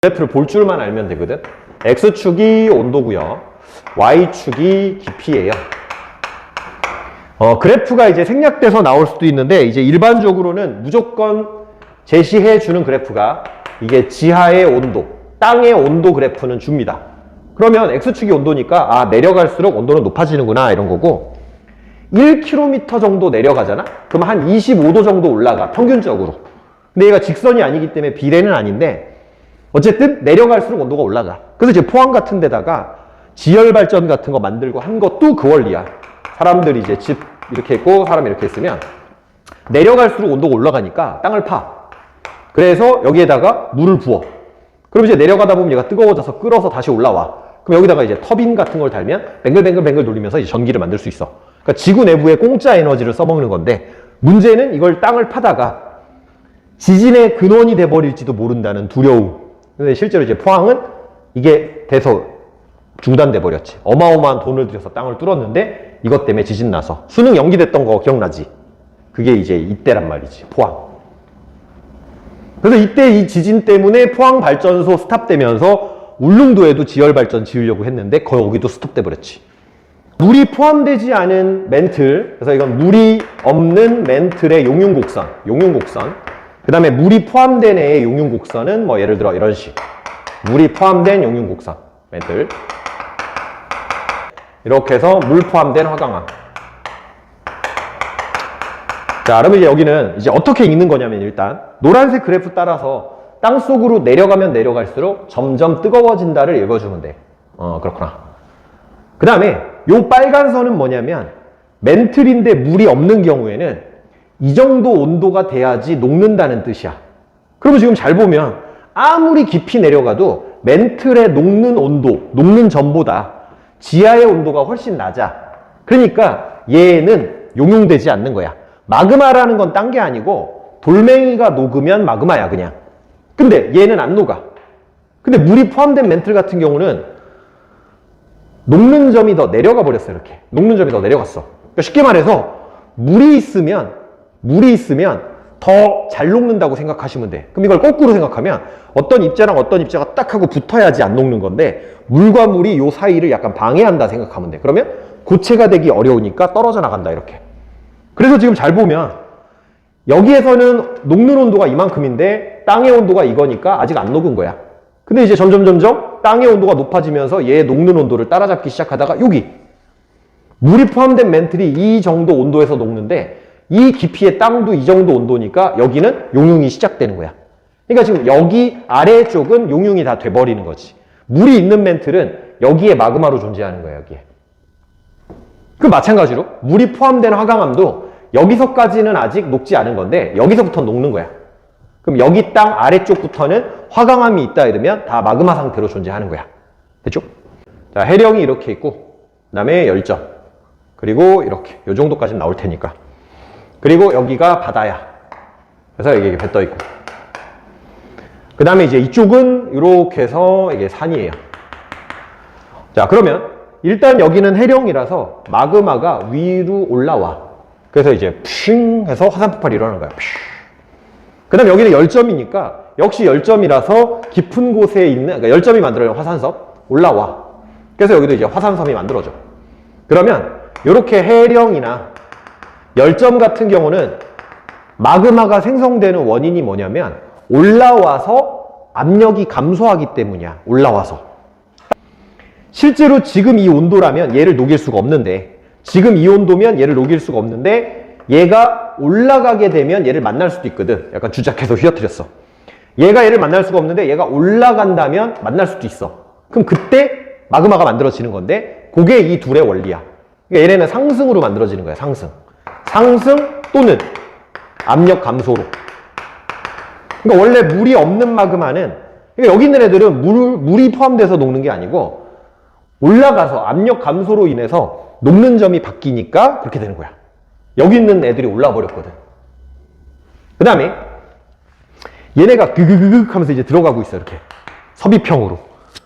그래프를 볼 줄만 알면 되거든. X축이 온도고요. Y축이 깊이예요. 그래프가 이제 생략돼서 나올 수도 있는데, 이제 일반적으로는 무조건 제시해 주는 그래프가 이게 지하의 온도, 땅의 온도 그래프는 줍니다. 그러면 X축이 온도니까 아, 내려갈수록 온도는 높아지는구나 이런 거고, 1km 정도 내려가잖아? 그럼 한 25도 정도 올라가, 평균적으로. 근데 얘가 직선이 아니기 때문에 비례는 아닌데 어쨌든 내려갈수록 온도가 올라가. 그래서 이제 포항 같은 데다가 지열발전 같은 거 만들고 한 것도 그 원리야. 사람들이 이제 집 이렇게 있고 사람 이렇게 있으면 내려갈수록 온도가 올라가니까 땅을 파. 그래서 여기에다가 물을 부어. 그럼 이제 내려가다 보면 얘가 뜨거워져서 끓어서 다시 올라와. 그럼 여기다가 이제 터빈 같은 걸 달면 뱅글뱅글 돌리면서 이제 전기를 만들 수 있어. 그러니까 지구 내부에 공짜 에너지를 써먹는 건데, 문제는 이걸 땅을 파다가 지진의 근원이 돼버릴지도 모른다는 두려움. 근데 실제로 이제 포항은 이게 돼서 중단돼 버렸지. 어마어마한 돈을 들여서 땅을 뚫었는데 이것 때문에 지진 나서 수능 연기됐던 거 기억나지? 그게 이제 이때란 말이지, 포항. 그래서 이때 이 지진 때문에 포항 발전소 스탑되면서 울릉도에도 지열발전 지으려고 했는데 거기도 스톱돼 버렸지. 물이 포함되지 않은 멘틀, 그래서 이건 물이 없는 멘틀의 용융곡선. 그 다음에 물이 포함된 애의 용융곡선은 뭐 예를 들어 이런 식. 물이 포함된 용융곡선, 멘틀. 이렇게 해서 물 포함된 화강암. 자, 그러면 이제 여기는 이제 어떻게 읽는 거냐면, 일단 노란색 그래프 따라서 땅속으로 내려가면 내려갈수록 점점 뜨거워진다를 읽어주면 돼. 그렇구나. 그 다음에 요 빨간 선은 뭐냐면, 멘틀인데 물이 없는 경우에는 이 정도 온도가 돼야지 녹는다는 뜻이야. 그러면 지금 잘 보면 아무리 깊이 내려가도 멘틀의 녹는 온도, 녹는 전보다 지하의 온도가 훨씬 낮아. 그러니까 얘는 용융되지 않는 거야. 마그마라는 건 딴 게 아니고 돌멩이가 녹으면 마그마야, 그냥. 근데 얘는 안 녹아. 근데 물이 포함된 멘틀 같은 경우는 녹는 점이 더 내려가 버렸어. 이렇게 녹는 점이 더 내려갔어. 그러니까 쉽게 말해서 물이 있으면 더 잘 녹는다고 생각하시면 돼. 그럼 이걸 거꾸로 생각하면 어떤 입자랑 어떤 입자가 딱 하고 붙어야지 안 녹는 건데, 물과 물이 요 사이를 약간 방해한다 생각하면 돼. 그러면 고체가 되기 어려우니까 떨어져 나간다, 이렇게. 그래서 지금 잘 보면 여기에서는 녹는 온도가 이만큼인데 땅의 온도가 이거니까 아직 안 녹은 거야. 근데 이제 점점 땅의 온도가 높아지면서 얘의 녹는 온도를 따라잡기 시작하다가 여기 물이 포함된 멘틀이 이 정도 온도에서 녹는데 이 깊이의 땅도 이 정도 온도니까 여기는 용융이 시작되는 거야. 그러니까 지금 여기 아래쪽은 용융이 다 돼버리는 거지. 물이 있는 멘틀은 여기에 마그마로 존재하는 거야, 여기에. 그 마찬가지로 물이 포함된 화강암도 여기서까지는 아직 녹지 않은 건데 여기서부터 녹는 거야. 그럼 여기 땅 아래쪽부터는 화강암이 있다 이러면 다 마그마 상태로 존재하는 거야. 됐죠? 자, 해령이 이렇게 있고, 그 다음에 열점, 그리고 이렇게 요 정도까지는 나올 테니까. 그리고 여기가 바다야. 그래서 여기 배 떠 있고. 그 다음에 이제 이쪽은 이렇게 해서 이게 산이에요. 자, 그러면 일단 여기는 해령이라서 마그마가 위로 올라와. 그래서 이제 핑 해서 화산 폭발이 일어나는 거야. 그 다음에 여기는 열점이니까 역시 열점이라서 깊은 곳에 있는, 그러니까 열점이 만들어낸 화산섬 올라와. 그래서 여기도 이제 화산섬이 만들어져. 그러면 이렇게 해령이나 열점 같은 경우는 마그마가 생성되는 원인이 뭐냐면 올라와서 압력이 감소하기 때문이야. 올라와서. 실제로 지금 이 온도라면 얘를 녹일 수가 없는데, 지금 이 온도면 얘를 녹일 수가 없는데 얘가 올라가게 되면 얘를 만날 수도 있거든. 약간 주작해서 휘어뜨렸어. 얘가 얘를 만날 수가 없는데 얘가 올라간다면 만날 수도 있어. 그럼 그때 마그마가 만들어지는 건데 그게 이 둘의 원리야. 그러니까 얘네는 상승으로 만들어지는 거야. 상승 또는 압력 감소로. 그러니까 원래 물이 없는 마그마는, 그러니까 여기 있는 애들은 물이 포함돼서 녹는 게 아니고 올라가서 압력 감소로 인해서 녹는 점이 바뀌니까 그렇게 되는 거야. 여기 있는 애들이 올라와 버렸거든. 그 다음에 얘네가 그그그그 하면서 이제 들어가고 있어. 이렇게 섭이평으로.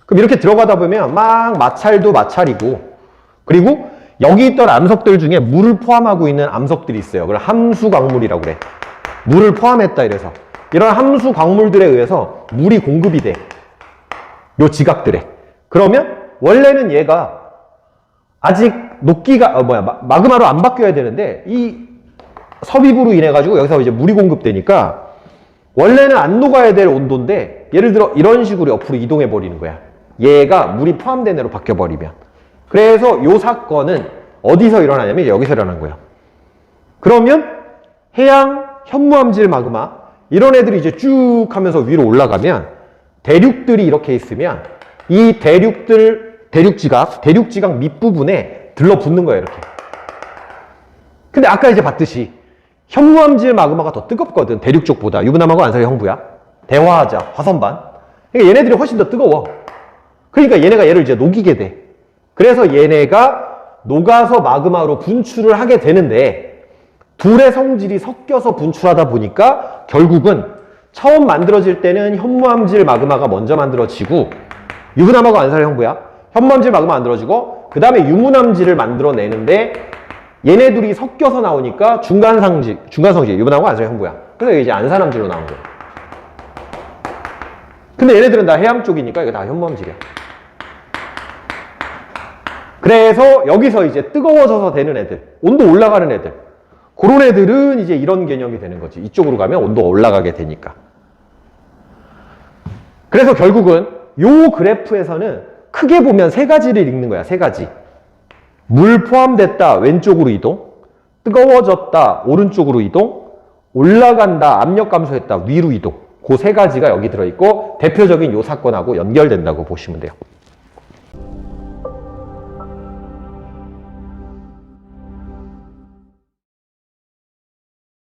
그럼 이렇게 들어가다 보면 막 마찰도 마찰이고, 그리고 여기 있던 암석들 중에 물을 포함하고 있는 암석들이 있어요. 그걸 함수 광물이라고 그래. 물을 포함했다 이래서. 이런 함수 광물들에 의해서 물이 공급이 돼. 요 지각들에. 그러면 원래는 얘가 아직 녹기가 마그마로 안 바뀌어야 되는데 이 섭입으로 인해 가지고 여기서 이제 물이 공급되니까 원래는 안 녹아야 될 온도인데 예를 들어 이런 식으로 옆으로 이동해 버리는 거야. 얘가 물이 포함된 애로 바뀌어 버리면. 그래서 요 사건은 어디서 일어나냐면 이제 여기서 일어난 거예요. 그러면 해양 현무암질 마그마 이런 애들이 이제 쭉 하면서 위로 올라가면 대륙들이 이렇게 있으면 이 대륙지각 밑부분에 들러붙는 거예요, 이렇게. 근데 아까 이제 봤듯이 현무암질 마그마가 더 뜨겁거든, 대륙 쪽보다. 유부남하고 안산의 형부야. 대화하자, 화선반. 그러니까 얘네들이 훨씬 더 뜨거워. 그러니까 얘네가 얘를 이제 녹이게 돼. 그래서 얘네가 녹아서 마그마로 분출을 하게 되는데 둘의 성질이 섞여서 분출하다 보니까 결국은 처음 만들어질 때는 현무암질 마그마가 먼저 만들어지고 유부남하고 안산의 형부야. 현무암질 마그마 만들어지고 그 다음에 유문암질을 만들어내는데 얘네 둘이 섞여서 나오니까 중간성질 유부남하고 안산의 형부야. 그래서 이제 안산암질로 나온 거야. 근데 얘네들은 다 해양 쪽이니까 이거 다 현무암질이야. 그래서 여기서 이제 뜨거워져서 되는 애들, 온도 올라가는 애들, 그런 애들은 이제 이런 개념이 되는 거지. 이쪽으로 가면 온도가 올라가게 되니까. 그래서 결국은 요 그래프에서는 크게 보면 세 가지를 읽는 거야. 세 가지. 물 포함됐다, 왼쪽으로 이동. 뜨거워졌다, 오른쪽으로 이동. 올라간다, 압력 감소했다, 위로 이동. 그 세 가지가 여기 들어있고 대표적인 요 사건하고 연결된다고 보시면 돼요.